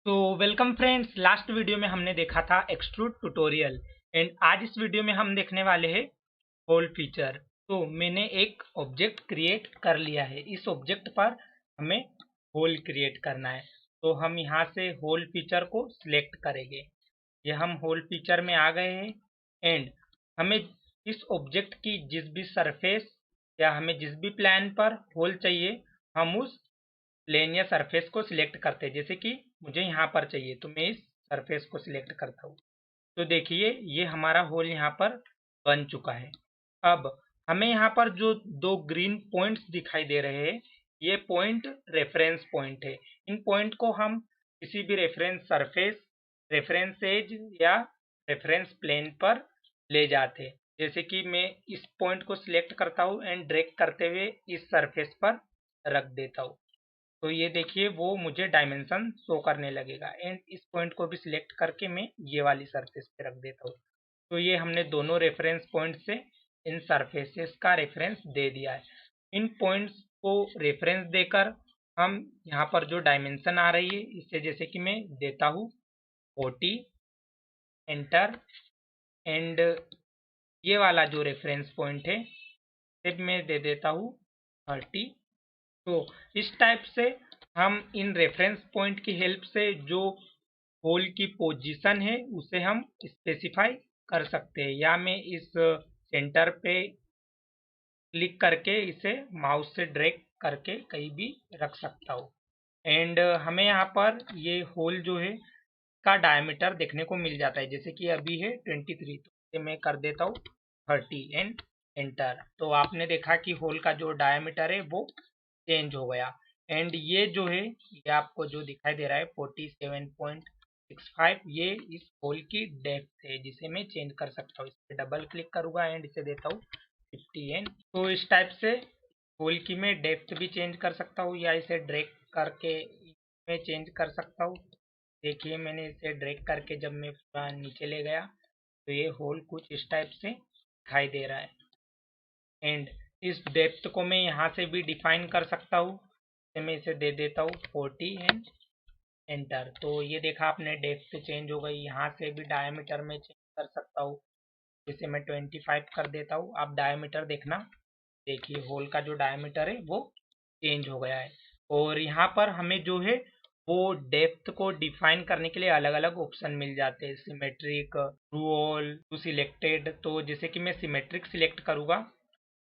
तो welcome friends, last video में हमने देखा था एक्सट्रूड ट्यूटोरियल एंड आज इस वीडियो में हम देखने वाले हैं होल फीचर। तो मैंने एक ऑब्जेक्ट क्रिएट कर लिया है। इस ऑब्जेक्ट पर हमें होल क्रिएट करना है, तो हम यहाँ से होल फीचर को सिलेक्ट करेंगे। ये हम होल फीचर में आ गए हैं एंड हमें इस ऑब्जेक्ट की जिस भी सरफेस या हमें जिस भी प्लान पर होल चाहिए, हम उस प्लेन या सरफेस को सिलेक्ट करते हैं। जैसे कि मुझे यहाँ पर चाहिए तो मैं इस सरफेस को सिलेक्ट करता हूँ। तो देखिए ये हमारा होल यहाँ पर बन चुका है। अब हमें यहाँ पर जो दो ग्रीन पॉइंट्स दिखाई दे रहे हैं, ये पॉइंट रेफरेंस पॉइंट है। इन पॉइंट को हम किसी भी रेफरेंस सरफेस, रेफरेंस एज या रेफरेंस प्लेन पर ले जाते हैं। जैसे कि मैं इस पॉइंट को सिलेक्ट करता हूँ एंड ड्रैग करते हुए इस सरफेस पर रख देता हूँ, तो ये देखिए वो मुझे डायमेंशन शो करने लगेगा। एंड इस पॉइंट को भी सिलेक्ट करके मैं ये वाली सरफेस पे रख देता हूँ। तो ये हमने दोनों रेफरेंस पॉइंट से इन सरफेसेस का रेफरेंस दे दिया है। इन पॉइंट्स को रेफरेंस देकर हम यहाँ पर जो डायमेंशन आ रही है इससे, जैसे कि मैं देता हूँ 40, एंटर। एंड ये वाला जो रेफरेंस पॉइंट है सिर्फ मैं दे देता हूँ 30। तो इस टाइप से हम इन रेफरेंस पॉइंट की हेल्प से जो होल की पोजीशन है उसे हम स्पेसिफाई कर सकते हैं, या मैं इस सेंटर पे क्लिक करके इसे माउस से ड्रैग करके कहीं भी रख सकता हूँ। एंड हमें यहाँ पर ये होल जो है का डायमीटर देखने को मिल जाता है। जैसे कि अभी है 23, तो इसे मैं कर देता हूँ 30 एंड एंटर। तो आपने देखा कि होल का जो डायमीटर है वो चेंज हो गया। एंड ये जो है, ये आपको जो दिखाई दे रहा है 47.65, ये इस होल की डेप्थ है जिसे मैं चेंज कर सकता हूँ। इस पर डबल क्लिक करूंगा एंड इसे देता हूँ 50 एंड। तो इस टाइप से होल की मैं डेप्थ भी चेंज कर सकता हूँ या इसे ड्रैग करके मैं चेंज कर सकता हूँ। देखिए मैंने इसे ड्रैग करके जब मैं पूरा नीचे ले गया तो ये होल कुछ इस टाइप से दिखाई दे रहा है। एंड इस डेप्थ को मैं यहाँ से भी डिफाइन कर सकता हूँ। तो मैं इसे दे देता हूँ 40 एंड एंटर। तो ये देखा आपने, डेप्थ चेंज हो गई। यहाँ से भी डायमीटर में चेंज कर सकता हूँ, जिसे मैं 25 कर देता हूँ। आप डायमीटर देखना, देखिए होल का जो डायमीटर है वो चेंज हो गया है। और यहाँ पर हमें जो है वो डेप्थ को डिफाइन करने के लिए अलग अलग ऑप्शन मिल जाते हैं, symmetric, true all, to selected. तो जैसे कि मैं सिमेट्रिक सिलेक्ट करूँगा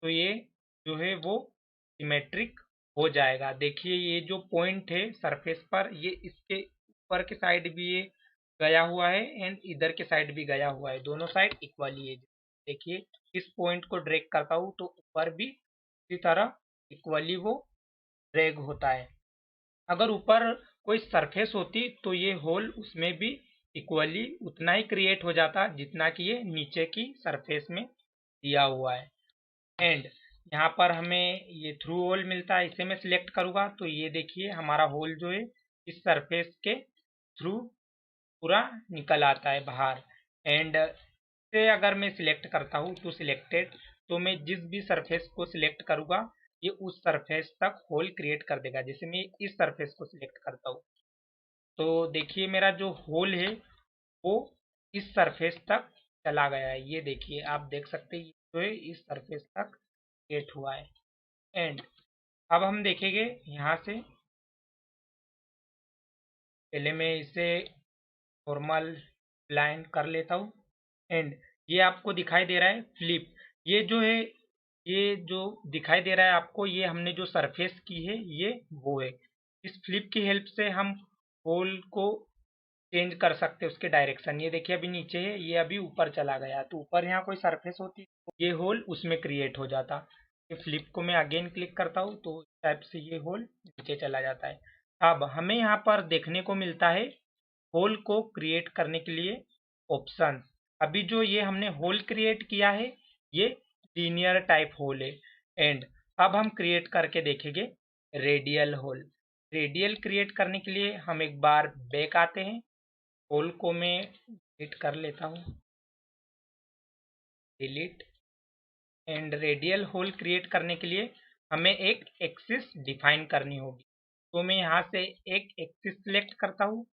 तो ये जो है वो सिमेट्रिक हो जाएगा। देखिए ये जो पॉइंट है सरफेस पर, ये इसके ऊपर के साइड भी ये गया हुआ है एंड इधर के साइड भी गया हुआ है, दोनों साइड इक्वली है। देखिए इस पॉइंट को ड्रैग करता हूँ तो ऊपर भी इसी तरह इक्वली वो ड्रैग होता है। अगर ऊपर कोई सरफेस होती तो ये होल उसमें भी इक्वली उतना ही क्रिएट हो जाता जितना कि ये नीचे की सरफेस में दिया हुआ है। एंड यहाँ पर हमें ये थ्रू होल मिलता है, इसे मैं सिलेक्ट करूँगा तो ये देखिए हमारा होल जो है इस सरफेस के थ्रू पूरा निकल आता है बाहर। एंड से अगर मैं सिलेक्ट करता हूँ तो सिलेक्टेड, तो मैं जिस भी सरफेस को सिलेक्ट करूँगा ये उस सरफेस तक होल क्रिएट कर देगा। जैसे मैं इस सरफेस को सिलेक्ट करता हूँ तो देखिए मेरा जो होल है वो इस सरफेस तक चला गया है। ये देखिए आप देख सकते हैं जो है इस सरफेस तक क्रिएट हुआ है। एंड अब हम देखेंगे यहाँ से, पहले मैं इसे नॉर्मल लाइन कर लेता हूँ। एंड ये आपको दिखाई दे रहा है फ्लिप, ये जो है, ये जो दिखाई दे रहा है आपको, ये हमने जो सरफेस की है ये वो है। इस फ्लिप की हेल्प से हम होल को चेंज कर सकते हैं उसके डायरेक्शन। ये देखिए अभी नीचे है, ये अभी ऊपर चला गया, तो ऊपर यहाँ कोई सरफेस होती तो ये होल उसमें क्रिएट हो जाता। ये फ्लिप को मैं अगेन क्लिक करता हूँ तो इस टाइप से ये होल नीचे चला जाता है। अब हमें यहाँ पर देखने को मिलता है होल को क्रिएट करने के लिए ऑप्शन। अभी जो ये हमने होल क्रिएट किया है ये लीनियर टाइप होल है। एंड अब हम क्रिएट करके देखेंगे रेडियल होल। रेडियल क्रिएट करने के लिए हम एक बार बैक आते हैं, होल को मैं डिलीट कर लेता हूँ, delete. And radial hole create करने के लिए हमें एक एक्सिस डिफाइन करनी होगी। तो मैं यहाँ से एक एक्सिस सिलेक्ट करता हूँ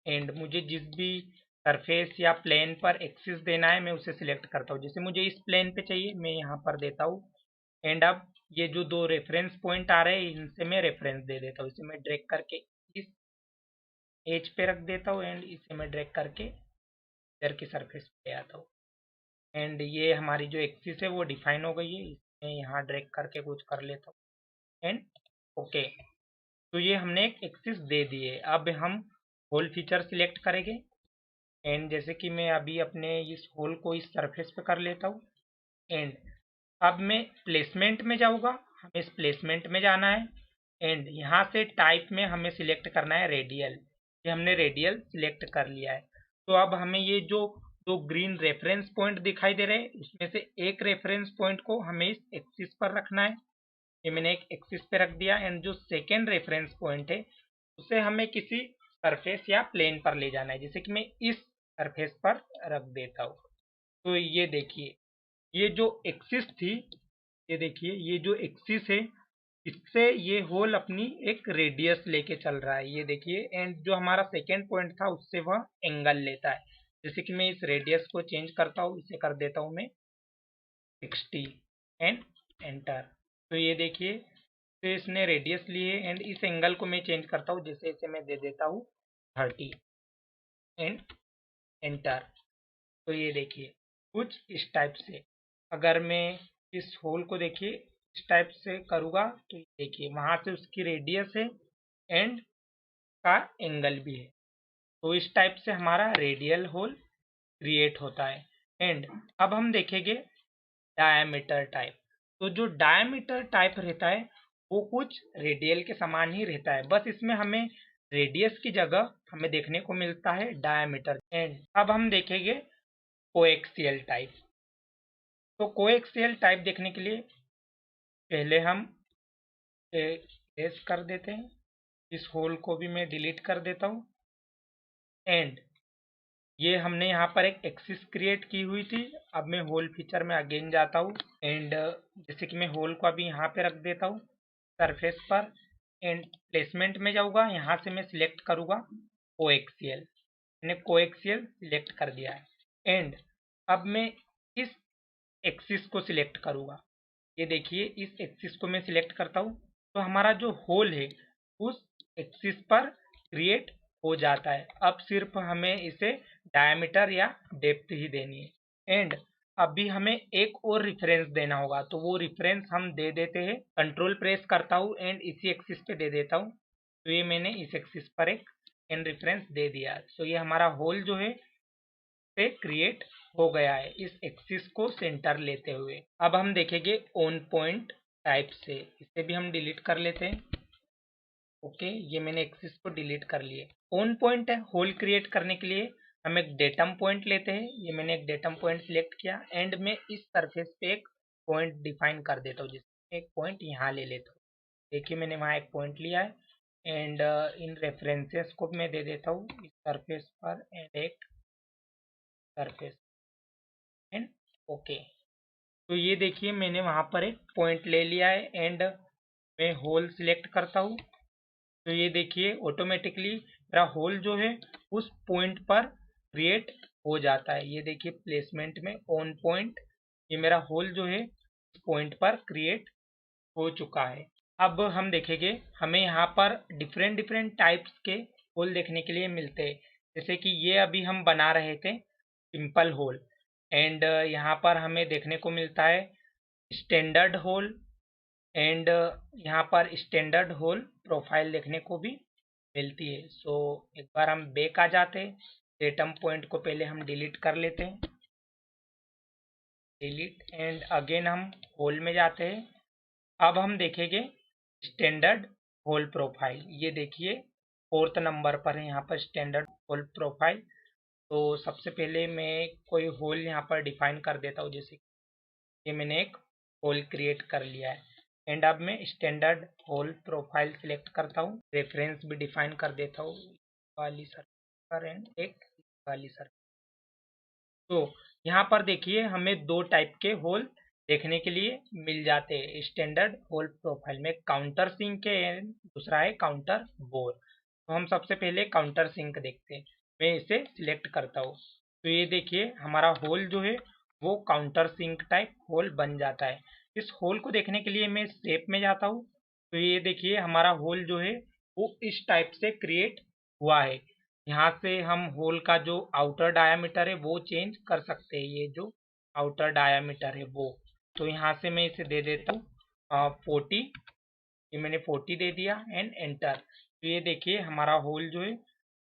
एंड मुझे जिस भी सरफेस या प्लेन पर एक्सिस देना है मैं उसे सिलेक्ट करता हूँ। जैसे मुझे इस प्लेन पे चाहिए, मैं यहाँ पर देता हूँ। एंड अब ये जो दो रेफरेंस पॉइंट आ रहे हैं इनसे मैं रेफरेंस दे देता हूँ। इसे मैं ड्रैग करके इस एज पे रख देता हूँ एंड इसे मैं ड्रैग करके इधर की सरफेस पे आता हूँ। एंड ये हमारी जो एक्सिस है वो डिफाइन हो गई है। इसमें यहाँ ड्रैग करके कुछ कर लेता हूँ एंड ओके। तो ये हमने एक एक्सिस दे दी है। अब हम होल फीचर सिलेक्ट करेंगे एंड जैसे कि मैं अभी अपने इस होल को इस सरफेस पे कर लेता हूँ। एंड अब मैं प्लेसमेंट में जाऊँगा, हमें इस प्लेसमेंट में जाना है एंड यहाँ से टाइप में हमें सिलेक्ट करना है रेडियल। ये हमने रेडियल सिलेक्ट कर लिया है। तो अब हमें ये जो दो ग्रीन रेफरेंस पॉइंट दिखाई दे रहे हैं उसमें से एक रेफरेंस पॉइंट को हमें इस एक्सिस पर रखना है। ये मैंने एक एक्सिस पे रख दिया एंड जो सेकेंड रेफरेंस पॉइंट है उसे हमें किसी सरफेस या प्लेन पर ले जाना है। जैसे कि मैं इस सरफेस पर रख देता हूँ। तो ये देखिए, ये जो एक्सिस थी, ये देखिए ये जो एक्सिस है इससे ये होल अपनी एक रेडियस लेके चल रहा है। ये देखिए एंड जो हमारा सेकेंड पॉइंट था उससे वह एंगल लेता है। जैसे कि मैं इस रेडियस को चेंज करता हूँ, इसे कर देता हूँ मैं 60 एंड एंटर। तो ये देखिए, तो इसने रेडियस लिए एंड इस एंगल को मैं चेंज करता हूँ। जैसे इसे मैं दे देता हूँ 30 एंड एंटर। तो ये देखिए कुछ इस टाइप से। अगर मैं इस होल को देखिए इस टाइप से करूँगा तो ये देखिए वहाँ से उसकी रेडियस है एंड का एंगल भी है। तो इस टाइप से हमारा रेडियल होल क्रिएट होता है। एंड अब हम देखेंगे डायमीटर टाइप। तो जो डायमीटर टाइप रहता है वो कुछ रेडियल के समान ही रहता है, बस इसमें हमें रेडियस की जगह हमें देखने को मिलता है डायमीटर। एंड अब हम देखेंगे कोएक्सियल टाइप। तो कोएक्सियल टाइप देखने के लिए पहले हम एरेज कर देते हैं। इस होल को भी मैं डिलीट कर देता हूँ एंड ये हमने यहाँ पर एक एक्सिस क्रिएट की हुई थी। अब मैं होल फीचर में अगेन जाता हूँ एंड जैसे कि मैं होल को अभी यहाँ पे रख देता हूँ सरफेस पर एंड प्लेसमेंट में जाऊँगा। यहाँ से मैं सिलेक्ट करूँगा कोएक्सियल। मैंने कोएक्सियल सिलेक्ट कर दिया है एंड अब मैं इस एक्सिस को सिलेक्ट करूँगा। ये देखिए इस एक्सिस को मैं सिलेक्ट करता हूँ तो हमारा जो होल है उस एक्सिस पर क्रिएट हो जाता है। अब सिर्फ हमें इसे डायमीटर या डेप्थ ही देनी है एंड अभी हमें एक और रेफरेंस देना होगा। तो वो रेफरेंस हम दे देते हैं। कंट्रोल प्रेस करता हूँ एंड इसी एक्सिस पे दे देता हूँ। तो ये मैंने इस एक्सिस पर एक एंड रेफरेंस दे दिया। तो ये हमारा होल जो है पे क्रिएट हो गया है इस एक्सिस को सेंटर लेते हुए। अब हम देखेंगे ऑन पॉइंट टाइप से, इसे भी हम डिलीट कर लेते हैं। ओके, ये मैंने एक्सिस को डिलीट कर लिए। ऑन पॉइंट है होल क्रिएट करने के लिए हम एक डेटम पॉइंट लेते हैं। ये मैंने एक डेटम पॉइंट सिलेक्ट किया एंड मैं इस सरफेस पे एक पॉइंट डिफाइन कर देता हूँ। जिसमें एक पॉइंट यहाँ ले लेता हूँ। देखिए मैंने वहाँ एक पॉइंट लिया है एंड इन रेफरेंसेस को मैं दे देता हूँ इस सरफेस पर एंड एक सरफेस एंड ओके। तो ये देखिए मैंने वहाँ पर एक पॉइंट ले लिया है एंड मैं होल सिलेक्ट करता हूँ। तो ये देखिए ऑटोमेटिकली मेरा होल जो है उस पॉइंट पर क्रिएट हो जाता है। ये देखिए प्लेसमेंट में ऑन पॉइंट, ये मेरा होल जो है उस पॉइंट पर क्रिएट हो चुका है। अब हम देखेंगे हमें यहाँ पर डिफरेंट डिफरेंट टाइप्स के होल देखने के लिए मिलते हैं। जैसे कि ये अभी हम बना रहे थे सिंपल होल एंड यहाँ पर हमें देखने को मिलता है स्टैंडर्ड होल एंड यहाँ पर स्टैंडर्ड होल प्रोफाइल देखने को भी मिलती है। सो एक बार हम बैक आ जाते हैं। डेटम पॉइंट को पहले हम डिलीट कर लेते हैं, डिलीट एंड अगेन हम होल में जाते हैं। अब हम देखेंगे स्टैंडर्ड होल प्रोफाइल। ये देखिए फोर्थ नंबर पर है यहाँ पर स्टैंडर्ड होल प्रोफाइल। तो सबसे पहले मैं कोई होल यहाँ पर डिफाइन कर देता हूँ। जैसे ये मैंने एक होल क्रिएट कर लिया है एंड अब मैं स्टैंडर्ड होल प्रोफाइल सिलेक्ट करता हूँ। रेफरेंस भी डिफाइन कर देता हूँ वाली सर्कल पर एंड एक वाली सर्कल। तो यहाँ पर देखिए हमें दो टाइप के होल देखने के लिए मिल जाते हैं स्टैंडर्ड होल प्रोफाइल में, काउंटर सिंक है एंड दूसरा है काउंटर बोर। तो हम सबसे पहले काउंटर सिंक देखते हैं। मैं इसे सिलेक्ट करता हूँ, तो ये देखिए हमारा होल जो है वो काउंटर सिंक टाइप होल बन जाता है। इस होल को देखने के लिए मैं शेप में जाता हूँ, तो ये देखिए हमारा होल जो है वो इस टाइप से क्रिएट हुआ है। यहाँ से हम होल का जो आउटर डायामीटर है वो चेंज कर सकते हैं, ये जो आउटर डायामीटर है वो। तो यहाँ से मैं इसे दे देता हूँ 40, ये मैंने 40 दे दिया एंड एंटर। तो ये देखिए हमारा होल जो है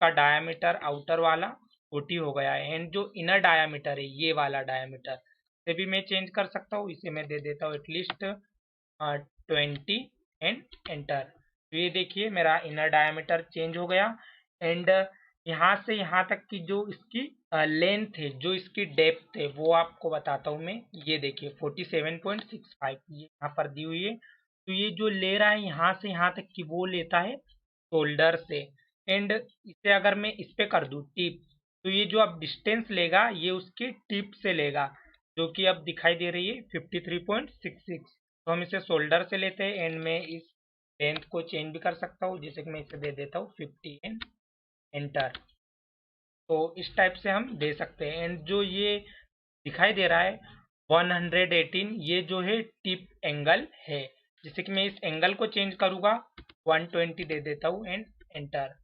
का डायामीटर आउटर वाला 40 हो गया है, एंड जो इनर डायामीटर है ये वाला डायामीटर से भी मैं चेंज कर सकता हूँ। इसे मैं दे देता हूँ एटलीस्ट 20 एंड एंटर। तो ये देखिए मेरा इनर डायामीटर चेंज हो गया, एंड यहाँ से यहाँ तक की जो इसकी लेंथ है, जो इसकी डेप्थ है वो आपको बताता हूँ मैं। ये देखिए 47.65 ये यहाँ पर दी हुई है। तो ये जो ले रहा है यहाँ से यहाँ तक की वो लेता है शोल्डर से, एंड इसे अगर मैं इस पे कर दूँ टिप, तो ये जो अब डिस्टेंस लेगा ये उसकी टिप से लेगा, जो कि अब दिखाई दे रही है 53.66। तो हम इसे शोल्डर से लेते हैं, एंड मैं इस लेंथ को चेंज भी कर सकता हूँ, जैसे कि मैं इसे दे देता हूँ 50 एंड एंटर। तो इस टाइप से हम दे सकते हैं, एंड जो ये दिखाई दे रहा है 118 ये जो है टिप एंगल है। जैसे कि मैं इस एंगल को चेंज करूंगा 120 दे देता हूँ एंड एंटर।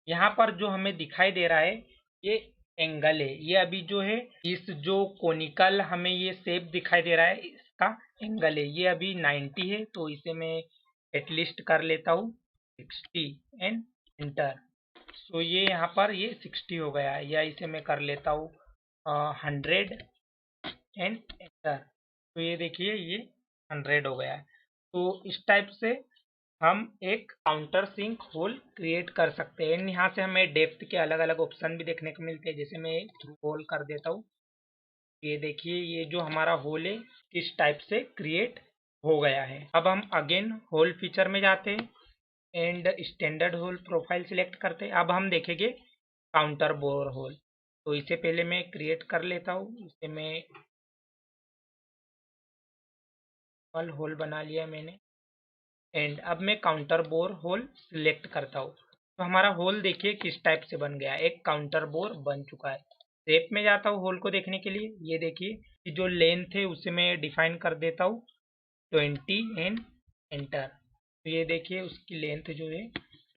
यहाँ पर जो हमें दिखाई दे रहा है ये एंगल है, ये अभी जो है इस जो कोनिकल हमें ये शेप दिखाई दे रहा है इसका एंगल है, ये अभी 90 है। तो इसे मैं एटलीस्ट कर लेता हूँ 60 एंड एंटर। सो ये यहाँ पर ये 60 हो गया है, या इसे मैं कर लेता हूँ 100 एंड एंटर। तो ये देखिए ये 100 हो गया है। तो इस टाइप से हम एक काउंटर सिंक होल क्रिएट कर सकते हैं। यहाँ से हमें डेप्थ के अलग अलग ऑप्शन भी देखने को मिलते हैं, जैसे मैं थ्रू होल कर देता हूँ। ये देखिए ये जो हमारा होल है इस टाइप से क्रिएट हो गया है। अब हम अगेन होल फीचर में जाते हैं and standard whole profile select करते हैं। अब हम देखेंगे काउंटर बोर होल। तो इसे पहले मैं क्रिएट कर लेता हूँ, इसे मैं होल बना लिया मैंने, एंड अब मैं काउंटर बोर होल सिलेक्ट करता हूँ। तो हमारा होल देखिए किस टाइप से बन गया, एक काउंटर बोर बन चुका है। शेप में जाता हूँ होल को देखने के लिए, ये देखिए कि जो लेंथ है उसे मैं डिफाइन कर देता हूँ 20 एंड एंटर। तो ये देखिए उसकी लेंथ जो है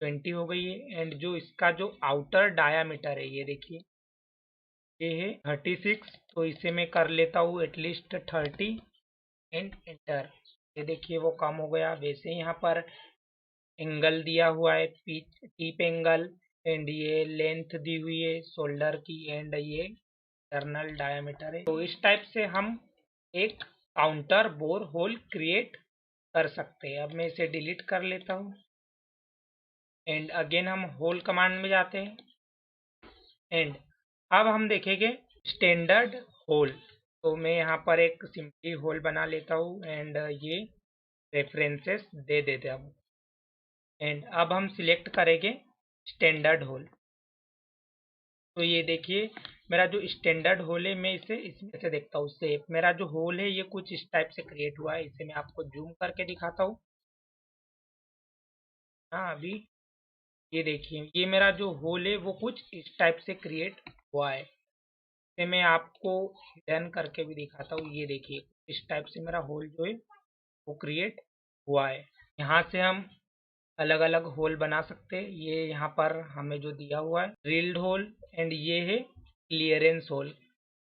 20 हो गई है, एंड जो इसका जो आउटर डायामीटर है ये देखिए ये है 36। तो इसे मैं कर लेता हूँ एटलीस्ट 30 एंड एंटर। ये देखिए वो कम हो गया। वैसे यहाँ पर एंगल दिया हुआ है टीप एंगल, एंड ये लेंथ दी हुई है शोल्डर की, एंड ये इंटरनल डायमीटर है। तो इस टाइप से हम एक काउंटर बोर होल क्रिएट कर सकते हैं। अब मैं इसे डिलीट कर लेता हूँ, एंड अगेन हम होल कमांड में जाते हैं, एंड अब हम देखेंगे स्टैंडर्ड होल। तो मैं यहाँ पर एक सिंपली होल बना लेता हूँ, एंड ये रेफरेंसेस दे देते हूँ, एंड अब हम सिलेक्ट करेंगे स्टैंडर्ड होल। तो ये देखिए मेरा जो स्टैंडर्ड होल है, मैं इसे इसमें से देखता हूँ शेप। मेरा जो होल है ये कुछ इस टाइप से क्रिएट हुआ है, इसे मैं आपको जूम करके दिखाता हूँ। हाँ अभी ये देखिए ये मेरा जो होल है वो कुछ इस टाइप से क्रिएट हुआ है। इसे मैं आपको हिडन करके भी दिखाता हूँ। ये देखिए इस टाइप से मेरा होल जो है वो क्रिएट हुआ है। यहाँ से हम अलग अलग होल बना सकते हैं। ये यहाँ पर हमें जो दिया हुआ है ड्रिल्ड होल, एंड ये है क्लियरेंस होल।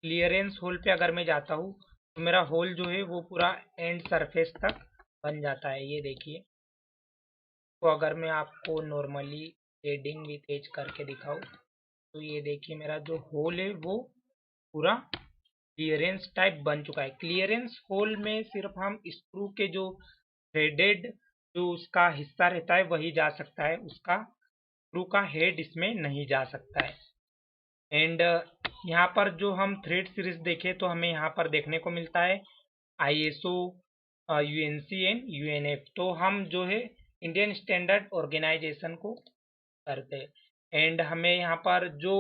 क्लियरेंस होल पे अगर मैं जाता हूँ तो मेरा होल जो है वो पूरा एंड सरफेस तक बन जाता है। ये देखिए, तो अगर मैं आपको नॉर्मली शेडिंग भी तेज करके दिखाऊँ तो ये देखिए मेरा जो होल है वो पूरा क्लियरेंस टाइप बन चुका है। क्लियरेंस होल में सिर्फ हम स्क्रू के जो थ्रेडेड जो उसका हिस्सा रहता है वही जा सकता है, उसका स्क्रू का हेड इसमें नहीं जा सकता है। एंड यहाँ पर जो हम थ्रेड सीरीज देखें तो हमें यहाँ पर देखने को मिलता है ISO, UNC एंड UNF। तो हम जो है इंडियन स्टैंडर्ड ऑर्गेनाइजेशन को करते हैं, एंड हमें यहाँ पर जो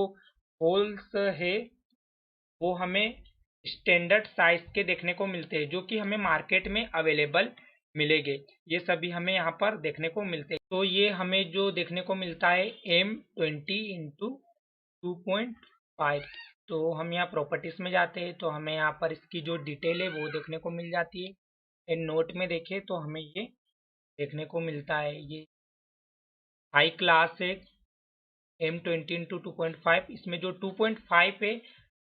होल्स है वो हमें स्टैंडर्ड साइज के देखने को मिलते हैं, जो कि हमें मार्केट में अवेलेबल मिलेंगे। ये सभी हमें यहाँ पर देखने को मिलते हैं। तो ये हमें जो देखने को मिलता है M20 इंटू 2.5। तो हम यहाँ प्रॉपर्टीज में जाते हैं तो हमें यहाँ पर इसकी जो डिटेल है वो देखने को मिल जाती है। एंड नोट में देखें तो हमें ये देखने को मिलता है, ये हाई क्लास है M20 इंटू 2.5। इसमें जो 2.5 है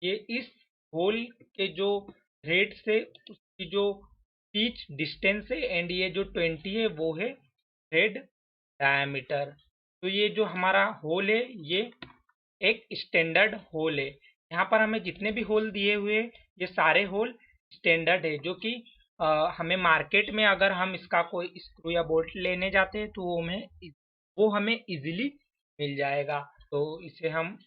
ये इस होल के जो रेट से उसकी जो पिच डिस्टेंस है, एंड ये जो 20 है वो है हेड डायमीटर। तो ये जो हमारा होल है ये एक स्टैंडर्ड होल है। यहाँ पर हमें जितने भी होल दिए हुए ये सारे होल स्टैंडर्ड है, जो कि हमें मार्केट में अगर हम इसका कोई स्क्रू या बोल्ट लेने जाते हैं तो वो हमें इजीली मिल जाएगा। तो इसे हम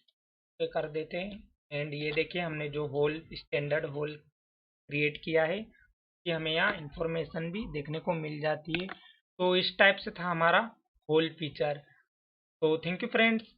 कर देते हैं। एंड ये देखिए हमने जो होल स्टैंडर्ड होल क्रिएट किया है कि हमें यहाँ इंफॉर्मेशन भी देखने को मिल जाती है। तो इस टाइप से था हमारा होल फीचर। तो थैंक यू फ्रेंड्स।